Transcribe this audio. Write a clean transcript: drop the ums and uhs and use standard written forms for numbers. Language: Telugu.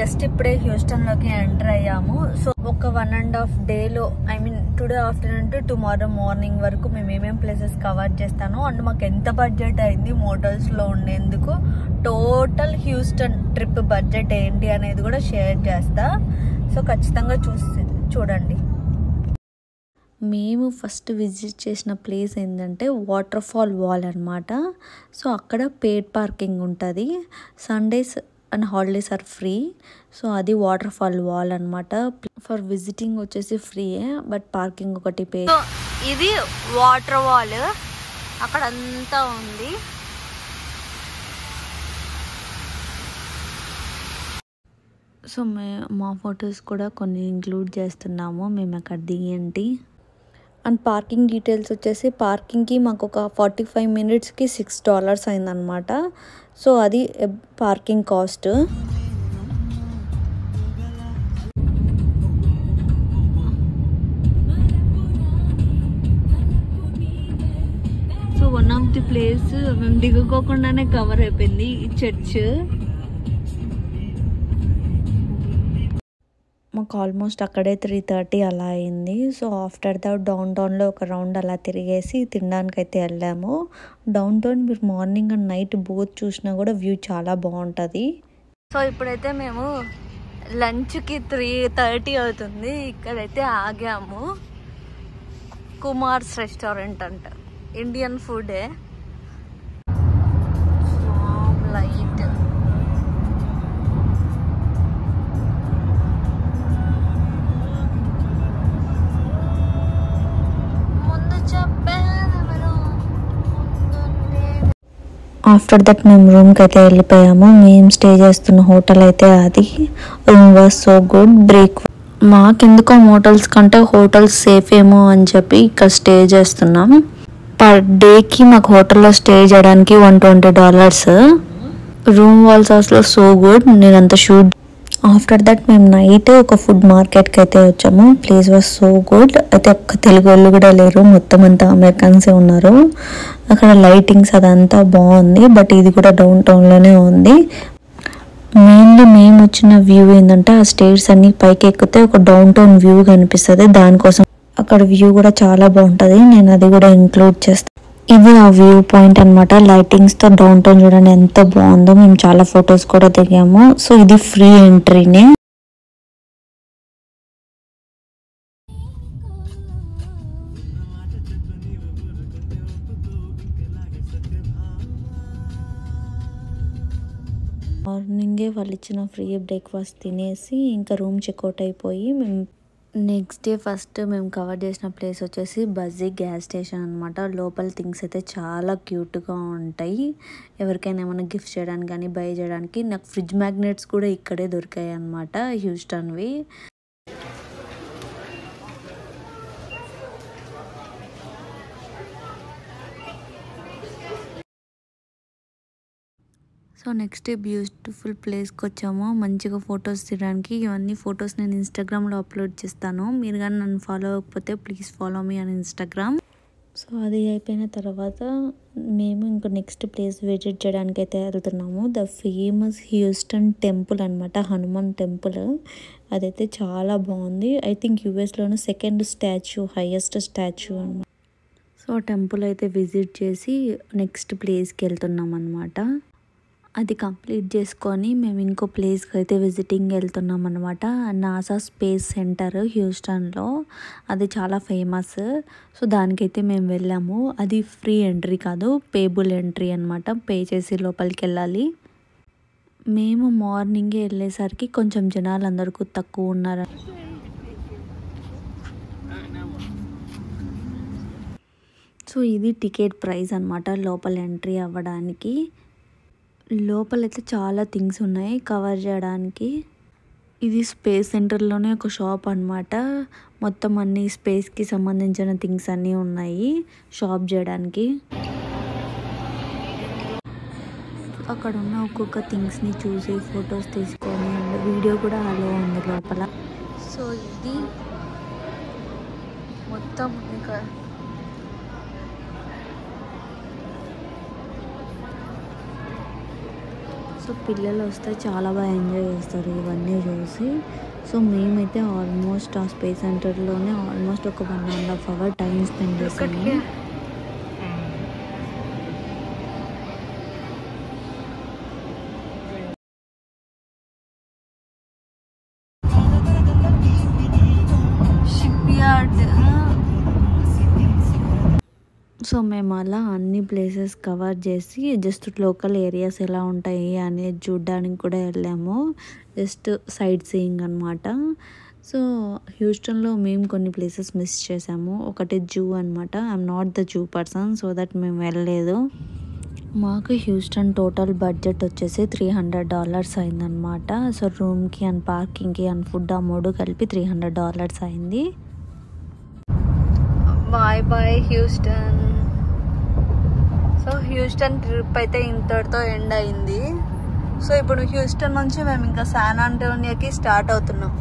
జస్ట్ ఇప్పుడే హ్యూస్టన్ లోకి ఎంటర్ అయ్యాము. సో ఒక 1.5 డేలో I mean today afternoon to tomorrow morning వరకు మేము ఏమేం ప్లేసెస్ కవర్ చేస్తాను అండ్ మాకు ఎంత బడ్జెట్ అయింది మోటల్స్ లో ఉండేందుకు, టోటల్ హ్యూస్టన్ ట్రిప్ బడ్జెట్ ఏంటి అనేది కూడా షేర్ చేస్తా. సో ఖచ్చితంగా చూడండి. మేము ఫస్ట్ విజిట్ చేసిన ప్లేస్ ఏంటంటే వాటర్ ఫాల్ వాల్ అనమాట. సో అక్కడ పెయిడ్ పార్కింగ్ ఉంటుంది. Sundays and holidays are free. So అది వాటర్ ఫాల్ వాల్ అనమాట. ఫర్ విజిటింగ్ వచ్చేసి ఫ్రీయే, బట్ పార్కింగ్ ఒకటి పే. ఇది వాటర్ వాల్ అక్కడ అంతా ఉంది. సో మా ఫొటోస్ కూడా కొన్ని ఇంక్లూడ్ చేస్తున్నాము మేము అక్కడ దిగేంటి. అండ్ పార్కింగ్ డీటెయిల్స్ వచ్చేసి పార్కింగ్కి మాకు ఒక 45 మినిట్స్కి $6 అయిందనమాట. సో అది parking cost. So one of the place మేము దిగుకోకుండానే కవర్ అయిపోయింది, ఈ చర్చ్. మాకు ఆల్మోస్ట్ అక్కడే 3:30 అలా అయింది. సో ఆఫ్టర్ దట్ డౌన్ టౌన్లో ఒక రౌండ్ అలా తిరిగేసి తినడానికి అయితే వెళ్ళాము. డౌన్ టౌన్ మీరు మార్నింగ్ అండ్ నైట్ బోత్ చూసినా కూడా వ్యూ చాలా బాగుంటుంది. సో ఇప్పుడైతే మేము లంచ్కి 3:30 అవుతుంది. ఇక్కడైతే ఆగాము. కుమార్స్ రెస్టారెంట్ అంట, ఇండియన్ ఫుడే. లైట్ ఆఫ్టర్ దట్ మేము రూమ్కి అయితే వెళ్ళిపోయాము. మేము స్టే చేస్తున్న హోటల్ అయితే అది. Room was so good. మాకెందుకో మోటల్స్ కంటే హోటల్స్ సేఫ్ ఏమో అని చెప్పి ఇక్కడ స్టే చేస్తున్నాం. పర్ డేకి మాకు హోటల్లో స్టే చేయడానికి $120. రూమ్ వాల్స్ అసలు సో గుడ్. నేనంత షూట్. ఆఫ్టర్ దట్ మేము నైట్ ఒక ఫుడ్ మార్కెట్కి అయితే వచ్చాము. Place was so good. అయితే ఒక్క తెలుగు వాళ్ళు కూడా లేరు, మొత్తం అంతా అమెరికన్సే ఉన్నారు. అక్కడ లైటింగ్స్ అదంతా బాగుంది. బట్ ఇది కూడా డౌన్ టౌన్లోనే ఉంది. మెయిన్లీ మేము వచ్చిన వ్యూ ఏంటంటే ఆ స్టేర్స్ అన్ని పైకి ఎక్కితే ఒక డౌన్ టౌన్ వ్యూ కనిపిస్తుంది. దానికోసం అక్కడ వ్యూ కూడా చాలా బాగుంటుంది. నేను అది కూడా ఇంక్లూడ్ చేస్తాను. ఇది ఆ వ్యూ పాయింట్ అనమాట. లైటింగ్స్తో డౌన్ టౌన్ చూడండి ఎంత బాగుందో. మేము చాలా ఫొటోస్ కూడా దిగాము. సో ఇది ఫ్రీ ఎంట్రీనే. మార్నింగే వాళ్ళు ఇచ్చిన ఫ్రీ బ్రేక్ఫాస్ట్ తినేసి ఇంకా రూమ్ చెక్అవుట్ అయిపోయి మేము నెక్స్ట్ డే ఫస్ట్ మేము కవర్ చేసిన ప్లేస్ వచ్చేసి బజ్జీ గ్యాస్ స్టేషన్ అనమాట. లోపల థింగ్స్ అయితే చాలా క్యూట్గా ఉంటాయి. ఎవరికైనా ఏమైనా గిఫ్ట్ చేయడానికి కానీ బై చేయడానికి. నాకు ఫ్రిడ్జ్ మ్యాగ్నెట్స్ కూడా ఇక్కడే దొరికాయి అనమాట, హ్యూస్టన్వి. సో నెక్స్ట్ బ్యూటిఫుల్ ప్లేస్కి వచ్చాము మంచిగా ఫొటోస్ తీయడానికి. ఇవన్నీ ఫొటోస్ నేను ఇన్స్టాగ్రామ్లో అప్లోడ్ చేస్తాను. మీరు కానీ నన్ను ఫాలో అవ్వకపోతే please follow me on Instagram. So అది అయిపోయిన తర్వాత మేము ఇంకా నెక్స్ట్ ప్లేస్ విజిట్ చేయడానికి అయితే వెళ్తున్నాము. ద ఫేమస్ హ్యూస్టన్ టెంపుల్ అనమాట, హనుమాన్ టెంపుల్. అదైతే చాలా బాగుంది. ఐ థింక్ యూఎస్లోనే సెకండ్ స్టాచ్యూ, హైయెస్ట్ స్టాచ్యూ అనమాట. సో టెంపుల్ అయితే విజిట్ చేసి నెక్స్ట్ ప్లేస్కి వెళ్తున్నాం అనమాట. అది కంప్లీట్ చేసుకొని మేము ఇంకో ప్లేస్కి అయితే విజిటింగ్ వెళ్తున్నాం అనమాట. నాసా స్పేస్ సెంటర్ హ్యూస్టన్లో. అది చాలా ఫేమస్. సో దానికైతే మేము వెళ్ళాము. అది ఫ్రీ ఎంట్రీ కాదు, పేబుల్ ఎంట్రీ అనమాట. పే చేసి లోపలికి వెళ్ళాలి. మేము మార్నింగే వెళ్ళేసరికి కొంచెం జనాలు అందరికీ తక్కువ ఉన్నారు. సో ఇది టికెట్ ప్రైస్ అనమాట లోపల ఎంట్రీ అవ్వడానికి. లోపలైతే చాలా థింగ్స్ ఉన్నాయి కవర్ చేయడానికి. ఇది స్పేస్ సెంటర్లోనే ఒక షాప్ అనమాట. మొత్తం అన్ని స్పేస్కి సంబంధించిన థింగ్స్ అన్నీ ఉన్నాయి షాప్ చేయడానికి. అక్కడ ఉన్న ఒక్కొక్క థింగ్స్ని చూసి ఫొటోస్ తీసుకొని వీడియో కూడా అలో ఉంది లోపల. సో ఇది మొత్తం ఇంకా సో సో పిల్లలు వస్తే చాలా బాగా ఎంజాయ్ చేస్తారు ఇవన్నీ చూసి. సో మేమైతే ఆల్మోస్ట్ ఆ స్పేస్ సెంటర్లోనే ఆల్మోస్ట్ ఒక 1.5 hours టైం స్పెండ్ చేసాము. సో మేము అలా అన్ని ప్లేసెస్ కవర్ చేసి జస్ట్ లోకల్ ఏరియాస్ ఎలా ఉంటాయి అనేది చూడడానికి కూడా వెళ్ళాము. జస్ట్ సైట్ సీయింగ్ అనమాట. సో హ్యూస్టన్లో మేము కొన్ని ప్లేసెస్ మిస్ చేసాము. ఒకటి జూ అనమాట. I'm not the zoo person, so that మేము వెళ్ళలేదు. మాకు హ్యూస్టన్ టోటల్ బడ్జెట్ వచ్చేసి $300 అయిందనమాట. సో రూమ్కి అండ్ పార్కింగ్కి అండ్ ఫుడ్ ఆ 3 కలిపి $300 అయింది. Bye bye Houston. So Houston trip అయితే ఇంతటితో ఎండ్ అయింది. సో ఇప్పుడు హ్యూస్టన్ నుంచి మేము ఇంకా శాన్ ఆంటోనియోకి స్టార్ట్ అవుతున్నాం.